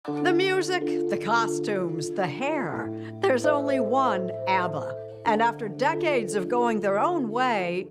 The music, the costumes, the hair. There's only one ABBA. And after decades of going their own way,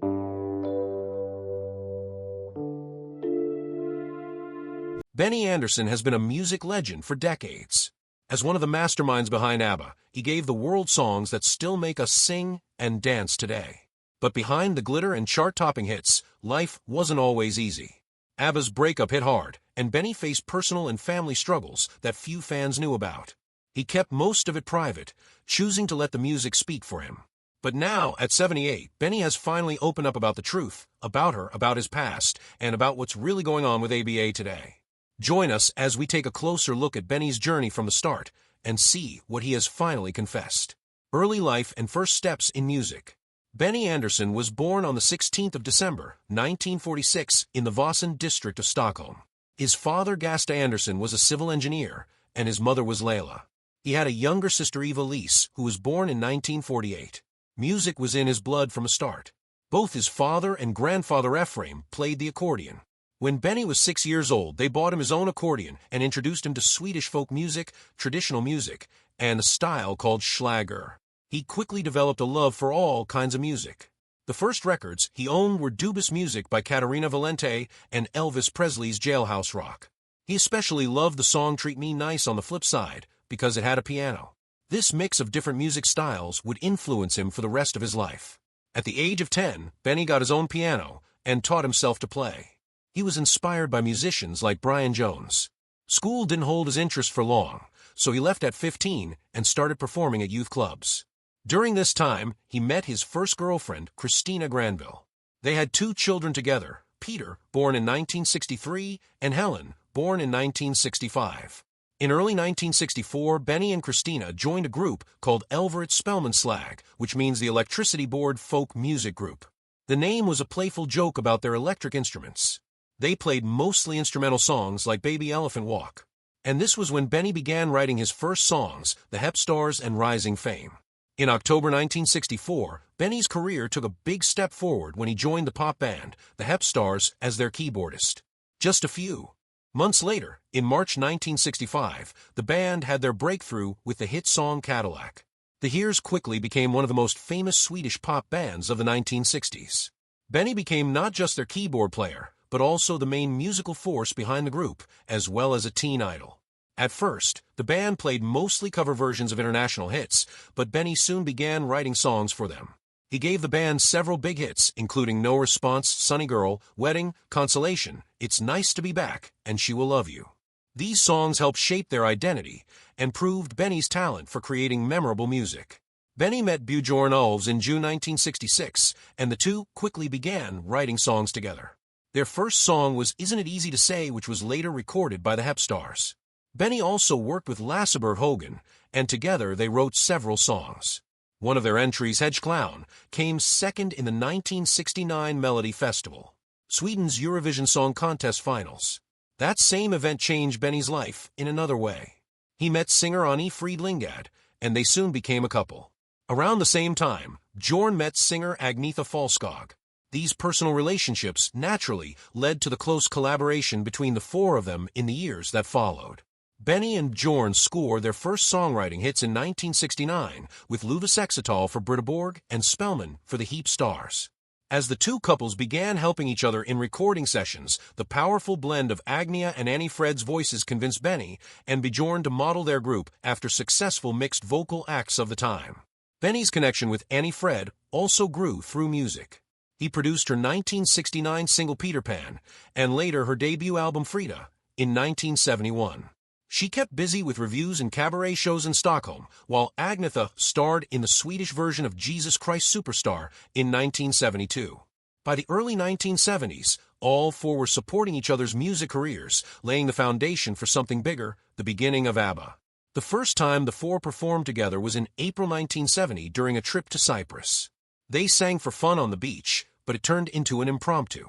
Benny Andersson has been a music legend for decades. As one of the masterminds behind ABBA, he gave the world songs that still make us sing and dance today. But behind the glitter and chart-topping hits, life wasn't always easy. ABBA's breakup hit hard, and Benny faced personal and family struggles that few fans knew about. He kept most of it private, choosing to let the music speak for him. But now, at 78, Benny has finally opened up about the truth, about her, about his past, and about what's really going on with ABBA today. Join us as we take a closer look at Benny's journey from the start and see what he has finally confessed. Early life and first steps in music. Benny Andersson was born on the 16th of December, 1946, in the Vasan district of Stockholm. His father, Gasta Andersson, was a civil engineer, and his mother was Layla. He had a younger sister, Eva Lise, who was born in 1948. Music was in his blood from the start. Both his father and grandfather Ephraim played the accordion. When Benny was 6 years old, they bought him his own accordion and introduced him to Swedish folk music, traditional music, and a style called schlager. He quickly developed a love for all kinds of music. The first records he owned were Dubis music by Caterina Valente and Elvis Presley's Jailhouse Rock. He especially loved the song Treat Me Nice on the flip side because it had a piano. This mix of different music styles would influence him for the rest of his life. At the age of 10, Benny got his own piano and taught himself to play. He was inspired by musicians like Brian Jones. School didn't hold his interest for long, so he left at 15 and started performing at youth clubs. During this time, he met his first girlfriend, Christina Granville. They had 2 children together, Peter, born in 1963, and Helen, born in 1965. In early 1964, Benny and Christina joined a group called Elverit Spelmanslag, which means the Electricity Board Folk Music Group. The name was a playful joke about their electric instruments. They played mostly instrumental songs like Baby Elephant Walk. And this was when Benny began writing his first songs, The Hep Stars and Rising Fame. In October 1964, Benny's career took a big step forward when he joined the pop band, the Hep Stars, as their keyboardist. Just a few months later, in March 1965, the band had their breakthrough with the hit song Cadillac. The Hears quickly became one of the most famous Swedish pop bands of the 1960s. Benny became not just their keyboard player, but also the main musical force behind the group, as well as a teen idol. At first, the band played mostly cover versions of international hits, but Benny soon began writing songs for them. He gave the band several big hits, including No Response, Sunny Girl, Wedding, Consolation, It's Nice to Be Back, and She Will Love You. These songs helped shape their identity and proved Benny's talent for creating memorable music. Benny met Björn Ulvaeus in June 1966, and the two quickly began writing songs together. Their first song was Isn't It Easy to Say, which was later recorded by the Hep Stars. Benny also worked with Lasse Hogan, and together they wrote several songs. One of their entries, Hedge Clown, came second in the 1969 Melody Festival, Sweden's Eurovision Song Contest finals. That same event changed Benny's life in another way. He met singer Annie Frid Lingad, and they soon became a couple. Around the same time, Bjorn met singer Agnetha Falskog. These personal relationships naturally led to the close collaboration between the four of them in the years that followed. Benny and Bjorn scored their first songwriting hits in 1969 with Luva Sexatal for Britta Borg and Spellman for the Heap Stars. As the two couples began helping each other in recording sessions, the powerful blend of Agnia and Annie Fred's voices convinced Benny and Bjorn to model their group after successful mixed vocal acts of the time. Benny's connection with Annie Fred also grew through music. He produced her 1969 single Peter Pan, and later her debut album Frida, in 1971. She kept busy with reviews and cabaret shows in Stockholm, while Agnetha starred in the Swedish version of Jesus Christ Superstar in 1972. By the early 1970s, all four were supporting each other's music careers, laying the foundation for something bigger, the beginning of ABBA. The first time the four performed together was in April 1970 during a trip to Cyprus. They sang for fun on the beach, but it turned into an impromptu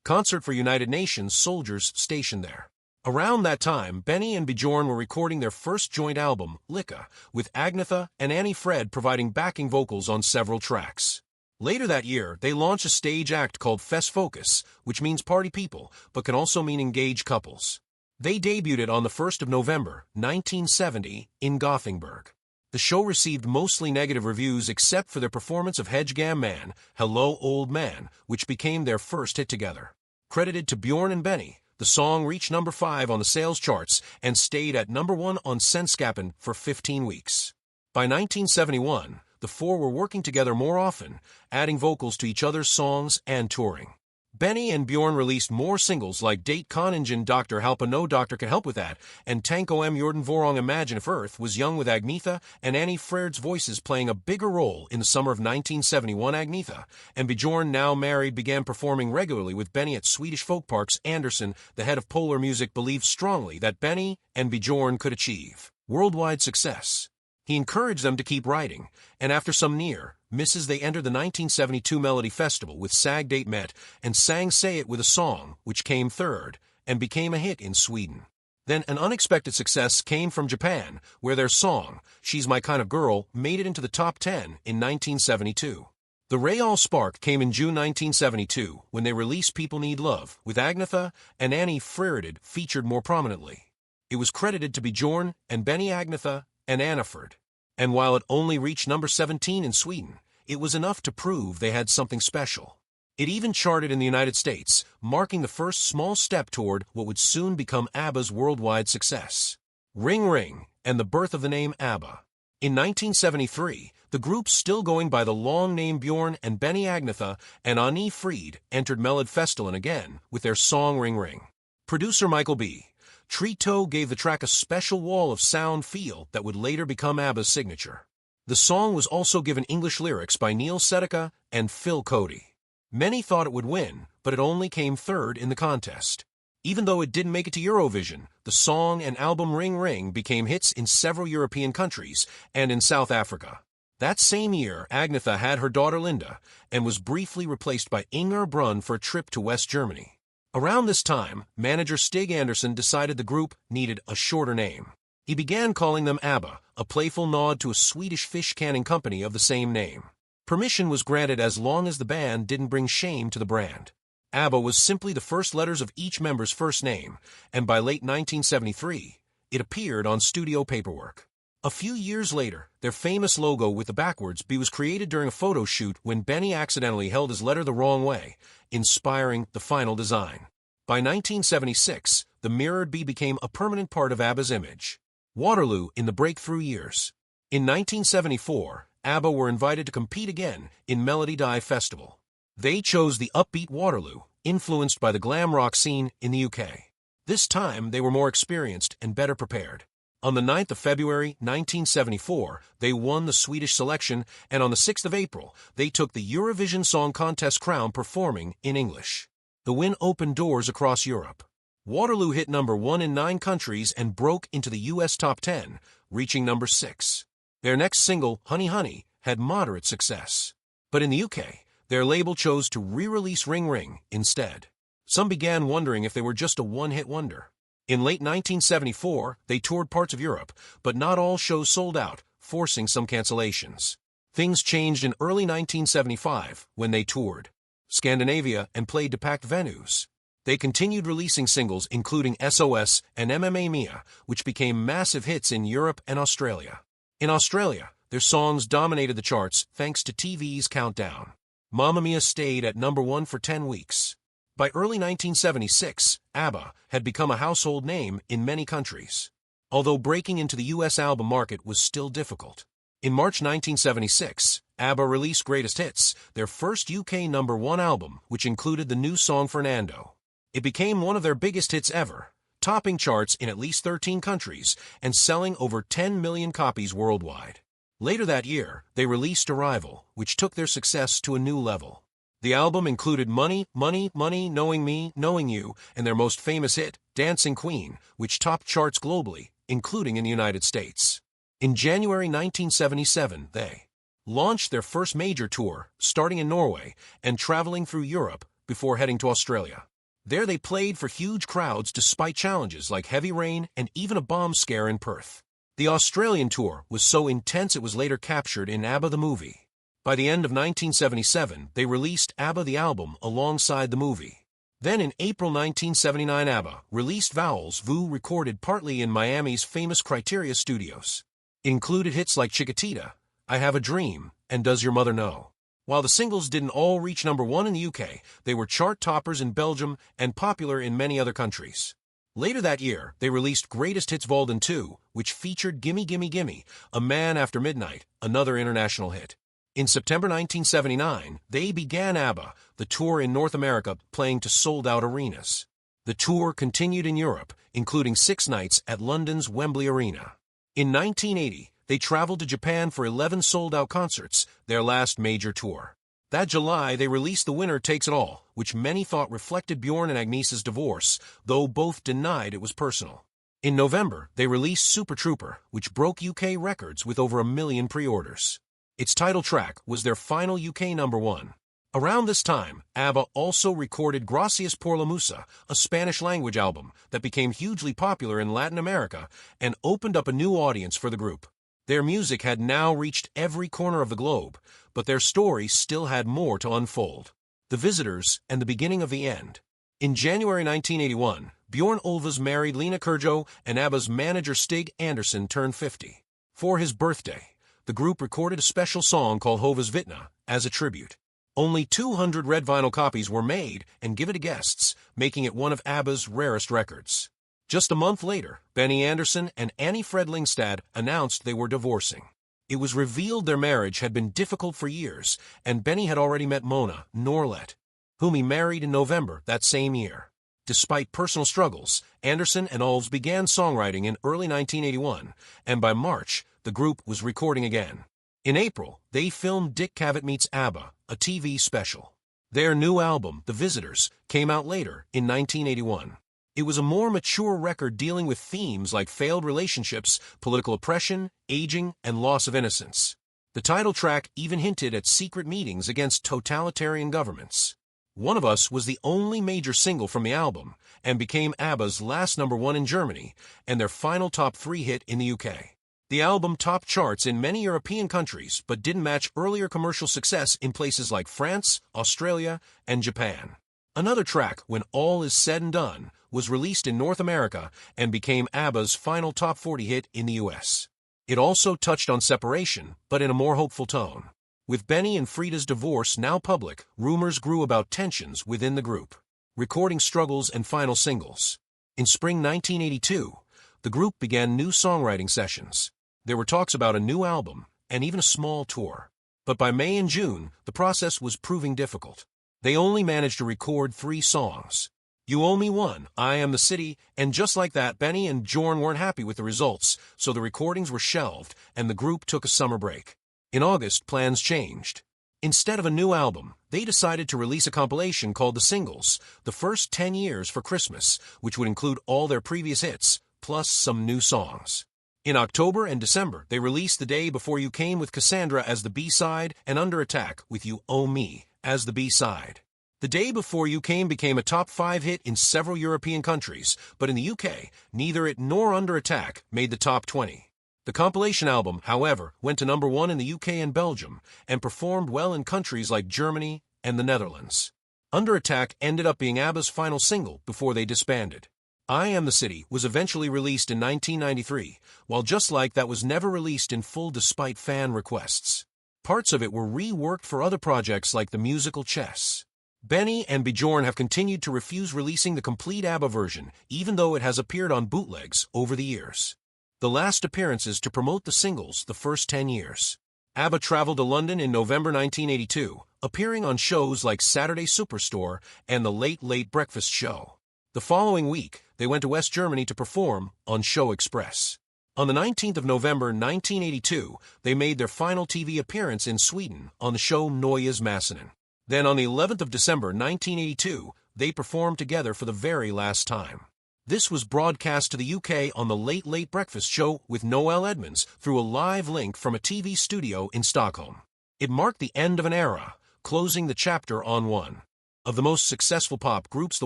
concert for United Nations soldiers stationed there. Around that time, Benny and Bjorn were recording their first joint album, Lycka, with Agnetha and Annie Fred providing backing vocals on several tracks. Later that year, they launched a stage act called Fest Focus, which means party people, but can also mean engaged couples. They debuted on the 1st of November, 1970, in Gothenburg. The show received mostly negative reviews except for their performance of Hedgeham Man, Hello Old Man, which became their first hit together. Credited to Bjorn and Benny, the song reached number 5 on the sales charts and stayed at number 1 on Svenskapen for 15 weeks. By 1971, the four were working together more often, adding vocals to each other's songs and touring. Benny and Bjorn released more singles like Date Koningen Dr. Halpa No Doctor Can Help With That and Tanko M. Jordan Vorong Imagine If Earth Was Young with Agnetha and Annie Freird's voices playing a bigger role in the summer of 1971. Agnetha and Bjorn, now married, began performing regularly with Benny at Swedish folk parks. Andersson, the head of Polar Music, believed strongly that Benny and Bjorn could achieve worldwide success. He encouraged them to keep writing, and after some near misses they entered the 1972 Melody Festival with Sag Date Met and sang Say It with a Song, which came third and became a hit in Sweden. Then an unexpected success came from Japan, where their song, She's My Kind of Girl, made it into the top 10 in 1972. The Real Spark came in June 1972 when they released People Need Love, with Agnetha and Annie Freirid featured more prominently. It was credited to Bjorn and Benny, Agnetha, and Annaford. And while it only reached number 17 in Sweden, it was enough to prove they had something special. It even charted in the United States, marking the first small step toward what would soon become ABBA's worldwide success. Ring Ring, and the birth of the name ABBA. In 1973, the group, still going by the long name Bjorn and Benny, Agnetha and Annie Frid, entered Melodifestivalen again with their song Ring Ring. Producer Michael B. Trito gave the track a special wall of sound feel that would later become ABBA's signature. The song was also given English lyrics by Neil Sedaka and Phil Cody. Many thought it would win, but it only came third in the contest. Even though it didn't make it to Eurovision, the song and album Ring Ring became hits in several European countries and in South Africa. That same year, Agnetha had her daughter Linda and was briefly replaced by Inger Brunn for a trip to West Germany. Around this time, manager Stig Andersson decided the group needed a shorter name. He began calling them ABBA, a playful nod to a Swedish fish canning company of the same name. Permission was granted as long as the band didn't bring shame to the brand. ABBA was simply the first letters of each member's first name, and by late 1973, it appeared on studio paperwork. A few years later, their famous logo with the backwards B was created during a photo shoot when Benny accidentally held his letter the wrong way, inspiring the final design. By 1976, the mirrored B became a permanent part of ABBA's image. Waterloo in the breakthrough years. In 1974, ABBA were invited to compete again in Melody Die Festival. They chose the upbeat Waterloo, influenced by the glam rock scene in the UK. This time, they were more experienced and better prepared. On the 9th of February, 1974, they won the Swedish selection, and on the 6th of April, they took the Eurovision Song Contest crown performing in English. The win opened doors across Europe. Waterloo hit number 1 in 9 countries and broke into the US top 10, reaching number 6. Their next single, Honey Honey, had moderate success. But in the UK, their label chose to re-release Ring Ring instead. Some began wondering if they were just a one-hit wonder. In late 1974, they toured parts of Europe, but not all shows sold out, forcing some cancellations. Things changed in early 1975 when they toured Scandinavia and played to packed venues. They continued releasing singles including SOS and MMA Mia, which became massive hits in Europe and Australia. In Australia, their songs dominated the charts thanks to TV's Countdown. Mamma Mia stayed at number 1 for 10 weeks. By early 1976, ABBA had become a household name in many countries, although breaking into the U.S. album market was still difficult. In March 1976, ABBA released Greatest Hits, their first UK number 1 album, which included the new song Fernando. It became one of their biggest hits ever, topping charts in at least 13 countries and selling over 10 million copies worldwide. Later that year, they released Arrival, which took their success to a new level. The album included Money, Money, Money, Knowing Me, Knowing You, and their most famous hit, Dancing Queen, which topped charts globally, including in the United States. In January 1977, they launched their first major tour, starting in Norway and traveling through Europe before heading to Australia. There they played for huge crowds despite challenges like heavy rain and even a bomb scare in Perth. The Australian tour was so intense it was later captured in ABBA the Movie. By the end of 1977, they released ABBA the album alongside the movie. Then in April 1979, ABBA released Vowels Vu, recorded partly in Miami's famous Criteria studios. It included hits like Chiquitita, I Have a Dream, and Does Your Mother Know? While the singles didn't all reach #1 in the UK, they were chart toppers in Belgium and popular in many other countries. Later that year, they released Greatest Hits Vol. 2, which featured Gimme Gimme Gimme, A Man After Midnight, another international hit. In September 1979, they began ABBA, the tour in North America, playing to sold-out arenas. The tour continued in Europe, including 6 nights at London's Wembley Arena. In 1980, they traveled to Japan for 11 sold-out concerts, their last major tour. That July, they released The Winner Takes It All, which many thought reflected Bjorn and Agnese's divorce, though both denied it was personal. In November, they released Super Trooper, which broke UK records with over 1 million pre-orders. Its title track was their final UK #1. Around this time, ABBA also recorded Gracias por la Musa, a Spanish-language album that became hugely popular in Latin America and opened up a new audience for the group. Their music had now reached every corner of the globe, but their story still had more to unfold. The Visitors and the Beginning of the End. In January 1981, Bjorn Ulvaeus married Lena Kyrjo, and ABBA's manager Stig Andersson turned 50. For his birthday, the group recorded a special song called Hova's Vitna as a tribute. Only 200 red vinyl copies were made and given to guests, making it one of ABBA's rarest records. Just a month later, Benny Andersson and Annie Fred Lyngstad announced they were divorcing. It was revealed their marriage had been difficult for years, and Benny had already met Mona Norlet, whom he married in November that same year. Despite personal struggles, Andersson and Ulvaeus began songwriting in early 1981, and by March, the group was recording again. In April, they filmed Dick Cavett Meets ABBA, a TV special. Their new album, The Visitors, came out later in 1981. It was a more mature record dealing with themes like failed relationships, political oppression, aging, and loss of innocence. The title track even hinted at secret meetings against totalitarian governments. One of Us was the only major single from the album and became ABBA's last #1 in Germany and their final top 3 hit in the UK. The album topped charts in many European countries but didn't match earlier commercial success in places like France, Australia, and Japan. Another track, When All Is Said and Done, was released in North America and became ABBA's final top 40 hit in the US. It also touched on separation, but in a more hopeful tone. With Benny and Frida's divorce now public, rumors grew about tensions within the group, recording struggles and final singles. In spring 1982, the group began new songwriting sessions. There were talks about a new album and even a small tour. But by May and June, the process was proving difficult. They only managed to record 3 songs. You Owe Me One, I Am the City, and just like that, Benny and Bjorn weren't happy with the results, so the recordings were shelved and the group took a summer break. In August, plans changed. Instead of a new album, they decided to release a compilation called The Singles, the first 10 years for Christmas, which would include all their previous hits, plus some new songs. In October and December, they released The Day Before You Came with Cassandra as the B-side and Under Attack with You Owe Me as the B-side. The Day Before You Came became a top 5 hit in several European countries, but in the UK, neither it nor Under Attack made the top 20. The compilation album, however, went to #1 in the UK and Belgium, and performed well in countries like Germany and the Netherlands. Under Attack ended up being ABBA's final single before they disbanded. I Am the City was eventually released in 1993, while Just Like That was never released in full despite fan requests. Parts of it were reworked for other projects like the musical Chess. Benny and Bjorn have continued to refuse releasing the complete ABBA version, even though it has appeared on bootlegs over the years. The last appearances to promote the singles the first 10 years. ABBA traveled to London in November 1982, appearing on shows like Saturday Superstore and The Late Late Breakfast Show. The following week, they went to West Germany to perform on Show Express. On the 19th of November 1982, they made their final TV appearance in Sweden on the show Neues Masinen. Then on the 11th of December 1982, they performed together for the very last time. This was broadcast to the UK on The Late Late Breakfast Show with Noel Edmonds through a live link from a TV studio in Stockholm. It marked the end of an era, closing the chapter on one of the most successful pop groups the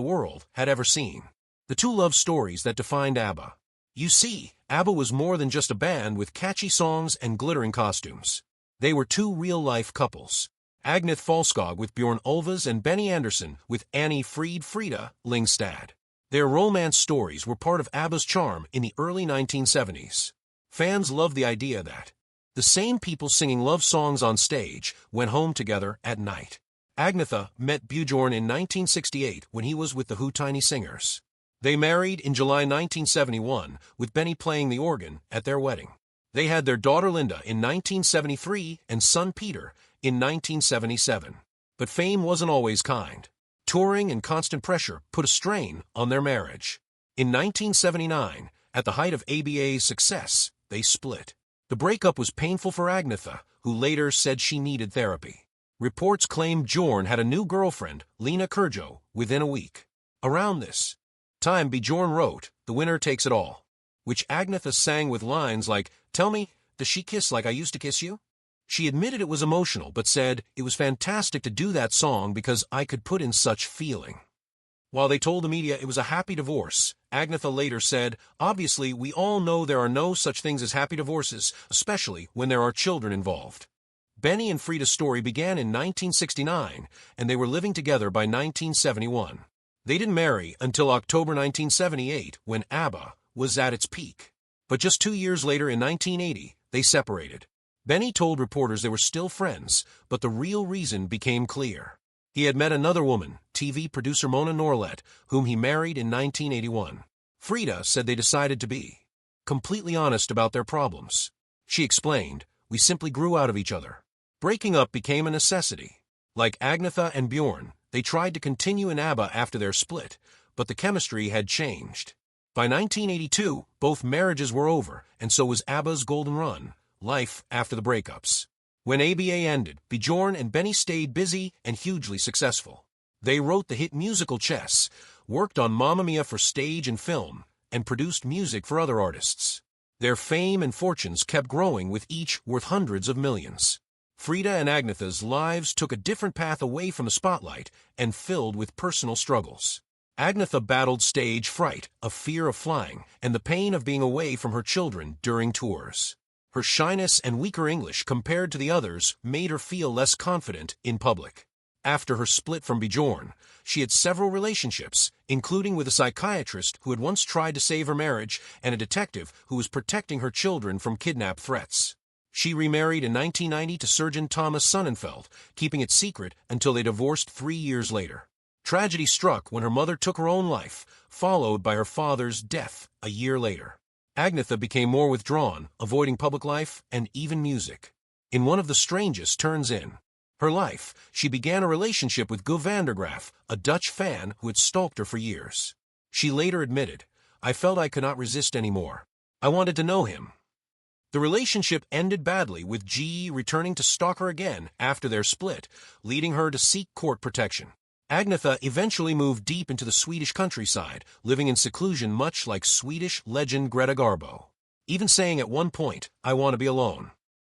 world had ever seen. The two love stories that defined ABBA. You see, ABBA was more than just a band with catchy songs and glittering costumes. They were two real-life couples. Agneth Falskog with Bjorn Ulvaeus and Benny Andersson with Annie Fried Frida Lyngstad. Their romance stories were part of ABBA's charm in the early 1970s. Fans loved the idea that the same people singing love songs on stage went home together at night. Agnetha met Bjorn in 1968 when he was with the Who Tiny Singers. They married in July 1971, with Benny playing the organ at their wedding. They had their daughter Linda in 1973 and son Peter in 1977. But fame wasn't always kind. Touring and constant pressure put a strain on their marriage. In 1979, at the height of ABBA's success, they split. The breakup was painful for Agnetha, who later said she needed therapy. Reports claim Bjorn had a new girlfriend, Lena Kurjo, within a week. Around this time, Bjorn wrote, "The winner takes it all," which Agnetha sang with lines like, "Tell me, does she kiss like I used to kiss you?" She admitted it was emotional, but said, "It was fantastic to do that song because I could put in such feeling." While they told the media it was a happy divorce, Agnetha later said, "Obviously, we all know there are no such things as happy divorces, especially when there are children involved." Benny and Frida's story began in 1969, and they were living together by 1971. They didn't marry until October 1978, when ABBA was at its peak. But just 2 years later, in 1980, they separated. Benny told reporters they were still friends, but the real reason became clear. He had met another woman, TV producer Mona Norlet, whom he married in 1981. Frida said they decided to be completely honest about their problems. She explained, "We simply grew out of each other." Breaking up became a necessity. Like Agnetha and Bjorn, they tried to continue in ABBA after their split, but the chemistry had changed. By 1982, both marriages were over, and so was ABBA's golden run, life after the breakups. When ABBA ended, Bjorn and Benny stayed busy and hugely successful. They wrote the hit musical Chess, worked on Mamma Mia for stage and film, and produced music for other artists. Their fame and fortunes kept growing, with each worth hundreds of millions. Frida and Agnetha's lives took a different path away from the spotlight and filled with personal struggles. Agnetha battled stage fright, a fear of flying, and the pain of being away from her children during tours. Her shyness and weaker English compared to the others made her feel less confident in public. After her split from Bjorn, she had several relationships, including with a psychiatrist who had once tried to save her marriage and a detective who was protecting her children from kidnap threats. She remarried in 1990 to surgeon Thomas Sonnenfeld, keeping it secret until they divorced 3 years later. Tragedy struck when her mother took her own life, followed by her father's death a year later. Agnetha became more withdrawn, avoiding public life and even music. In one of the strangest turns in her life, she began a relationship with Guy van der Graaf, a Dutch fan who had stalked her for years. She later admitted, "I felt I could not resist anymore. I wanted to know him." The relationship ended badly, with G returning to stalk her again after their split, leading her to seek court protection. Agnetha eventually moved deep into the Swedish countryside, living in seclusion much like Swedish legend Greta Garbo, even saying at one point, "I want to be alone."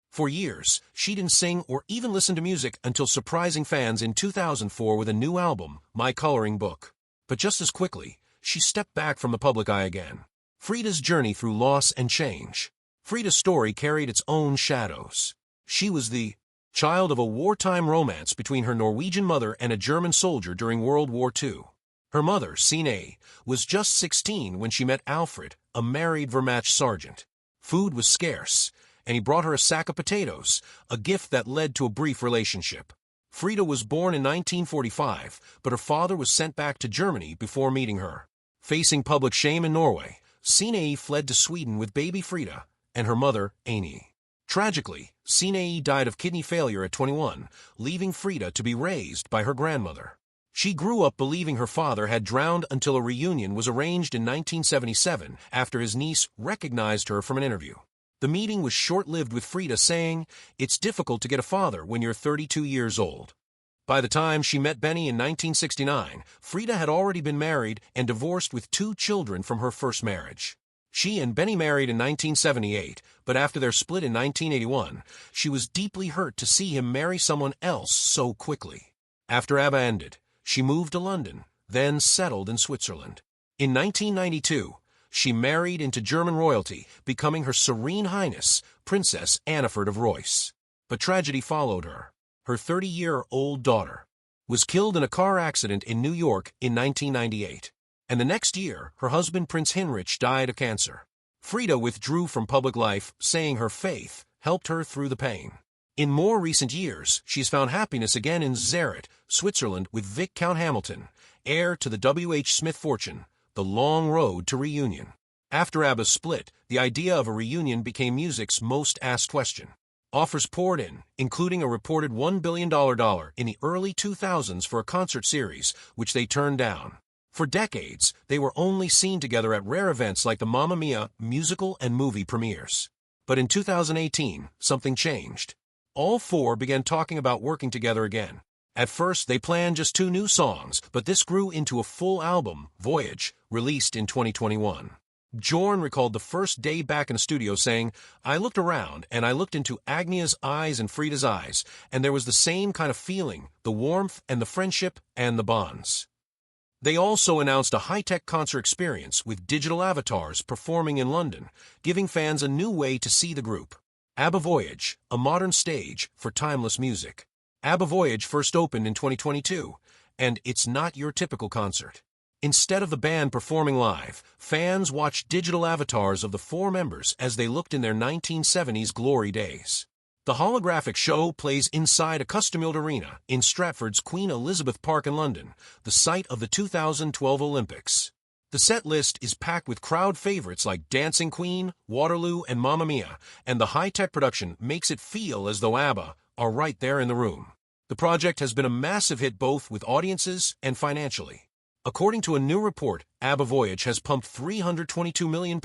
For years, she didn't sing or even listen to music until surprising fans in 2004 with a new album, My Coloring Book. But just as quickly, she stepped back from the public eye again. Frida's journey through loss and change. Frida's story carried its own shadows. She was the child of a wartime romance between her Norwegian mother and a German soldier during World War II. Her mother, Signe, was just 16 when she met Alfred, a married Wehrmacht sergeant. Food was scarce, and he brought her a sack of potatoes, a gift that led to a brief relationship. Frida was born in 1945, but her father was sent back to Germany before meeting her. Facing public shame in Norway, Signe fled to Sweden with baby Frida and her mother, Ane. Tragically, Signe died of kidney failure at 21, leaving Frida to be raised by her grandmother. She grew up believing her father had drowned until a reunion was arranged in 1977 after his niece recognized her from an interview. The meeting was short-lived, with Frida saying, "It's difficult to get a father when you're 32 years old." By the time she met Benny in 1969, Frida had already been married and divorced with 2 children from her first marriage. She and Benny married in 1978, but after their split in 1981, she was deeply hurt to see him marry someone else so quickly. After ABBA ended, she moved to London, then settled in Switzerland. In 1992, she married into German royalty, becoming Her Serene Highness, Princess Anneford of Reuss. But tragedy followed her. her 30-year-old daughter, was killed in a car accident in New York in 1998. And the next year, her husband Prince Heinrich died of cancer. Frida withdrew from public life, saying her faith helped her through the pain. In more recent years, she's found happiness again in Zurich, Switzerland with Vic Count Hamilton, heir to the W.H. Smith fortune, the long road to reunion. After ABBA's split, the idea of a reunion became music's most asked question. Offers poured in, including a reported $1 billion in the early 2000s for a concert series, which they turned down. For decades, they were only seen together at rare events like the Mamma Mia musical and movie premieres. But in 2018, something changed. All four began talking about working together again. At first, they planned just 2 new songs, but this grew into a full album, Voyage, released in 2021. Bjorn recalled the first day back in the studio saying, "I looked around and I looked into Agnieszka's eyes and Frida's eyes, and there was the same kind of feeling, the warmth and the friendship and the bonds." They also announced a high-tech concert experience with digital avatars performing in London, giving fans a new way to see the group. ABBA Voyage, a modern stage for timeless music. ABBA Voyage first opened in 2022, and it's not your typical concert. Instead of the band performing live, fans watched digital avatars of the 4 members as they looked in their 1970s glory days. The holographic show plays inside a custom-built arena in Stratford's Queen Elizabeth Park in London, the site of the 2012 Olympics. The set list is packed with crowd favorites like Dancing Queen, Waterloo, and Mamma Mia, and the high-tech production makes it feel as though ABBA are right there in the room. The project has been a massive hit both with audiences and financially. According to a new report, ABBA Voyage has pumped £322 million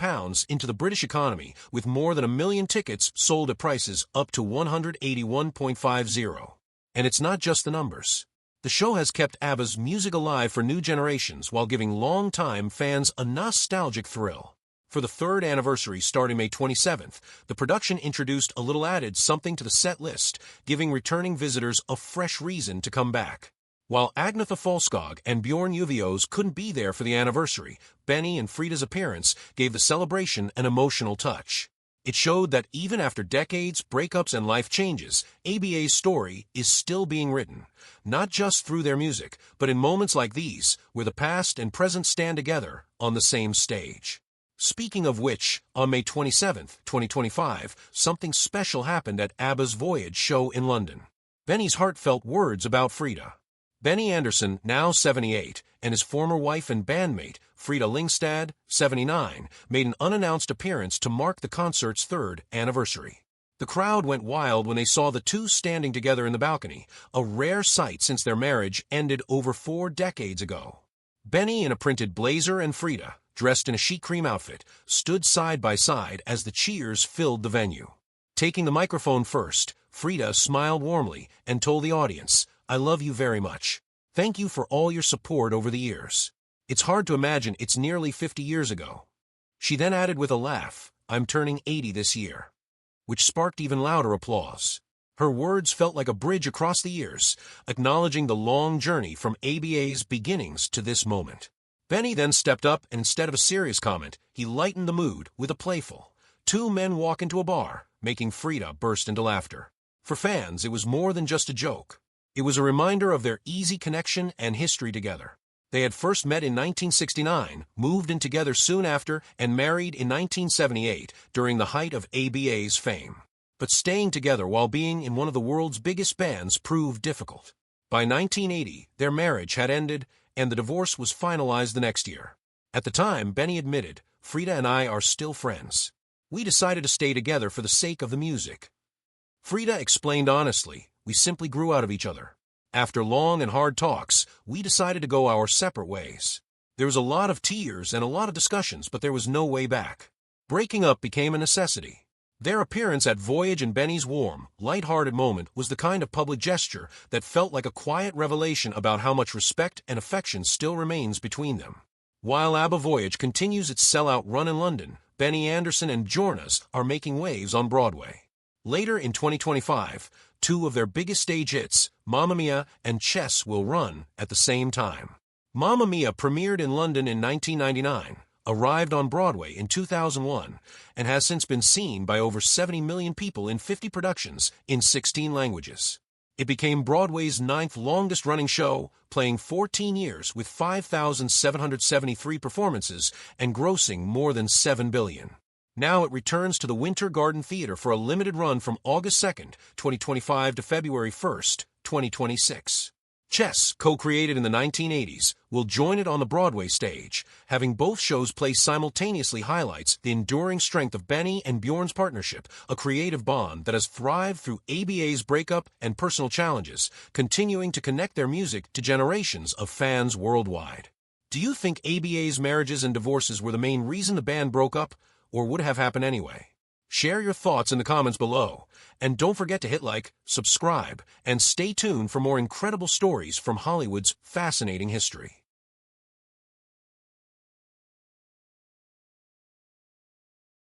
into the British economy, with more than 1 million tickets sold at prices up to £181.50. And it's not just the numbers. The show has kept ABBA's music alive for new generations while giving long-time fans a nostalgic thrill. For the 3rd anniversary starting May 27th, the production introduced a little added something to the set list, giving returning visitors a fresh reason to come back. While Agnetha Fältskog and Bjorn Ulvaeus couldn't be there for the anniversary, Benny and Frida's appearance gave the celebration an emotional touch. It showed that even after decades, breakups, and life changes, ABBA's story is still being written, not just through their music, but in moments like these, where the past and present stand together on the same stage. Speaking of which, on May 27, 2025, something special happened at ABBA's Voyage show in London. Benny's heartfelt words about Frida. Benny Andersson, now 78, and his former wife and bandmate, Frida Lindstad, 79, made an unannounced appearance to mark the concert's 3rd anniversary. The crowd went wild when they saw the two standing together in the balcony, a rare sight since their marriage ended over 4 decades ago. Benny in a printed blazer and Frida, dressed in a chic cream outfit, stood side by side as the cheers filled the venue. Taking the microphone first, Frida smiled warmly and told the audience, "I love you very much. Thank you for all your support over the years. It's hard to imagine it's nearly 50 years ago." She then added with a laugh, "I'm turning 80 this year," which sparked even louder applause. Her words felt like a bridge across the years, acknowledging the long journey from ABBA's beginnings to this moment. Benny then stepped up, and instead of a serious comment, he lightened the mood with a playful, "Two men walk into a bar," making Frida burst into laughter. For fans, it was more than just a joke. It was a reminder of their easy connection and history together. They had first met in 1969, moved in together soon after, and married in 1978 during the height of ABBA's fame. But staying together while being in one of the world's biggest bands proved difficult. By 1980, their marriage had ended, and the divorce was finalized the next year. At the time, Benny admitted, "Frida and I are still friends. We decided to stay together for the sake of the music." Frida explained honestly, "We simply grew out of each other. After long and hard talks, we decided to go our separate ways. There was a lot of tears and a lot of discussions, but there was no way back. Breaking up became a necessity." Their appearance at Voyage and Benny's warm, light-hearted moment was the kind of public gesture that felt like a quiet revelation about how much respect and affection still remains between them. While ABBA Voyage continues its sellout run in London, Benny Andersson and Bjornas are making waves on Broadway. Later in 2025, 2 of their biggest stage hits, Mamma Mia and Chess, will run at the same time. Mamma Mia premiered in London in 1999, arrived on Broadway in 2001, and has since been seen by over 70 million people in 50 productions in 16 languages. It became Broadway's 9th longest-running show, playing 14 years with 5,773 performances and grossing more than $7 billion. Now it returns to the Winter Garden Theater for a limited run from August 2nd, 2025 to February 1st, 2026. Chess, co-created in the 1980s, will join it on the Broadway stage. Having both shows play simultaneously highlights the enduring strength of Benny and Bjorn's partnership, a creative bond that has thrived through ABA's breakup and personal challenges, continuing to connect their music to generations of fans worldwide. Do you think ABA's marriages and divorces were the main reason the band broke up, or would have happened anyway? Share your thoughts in the comments below. And don't forget to hit like, subscribe, and stay tuned for more incredible stories from Hollywood's fascinating history.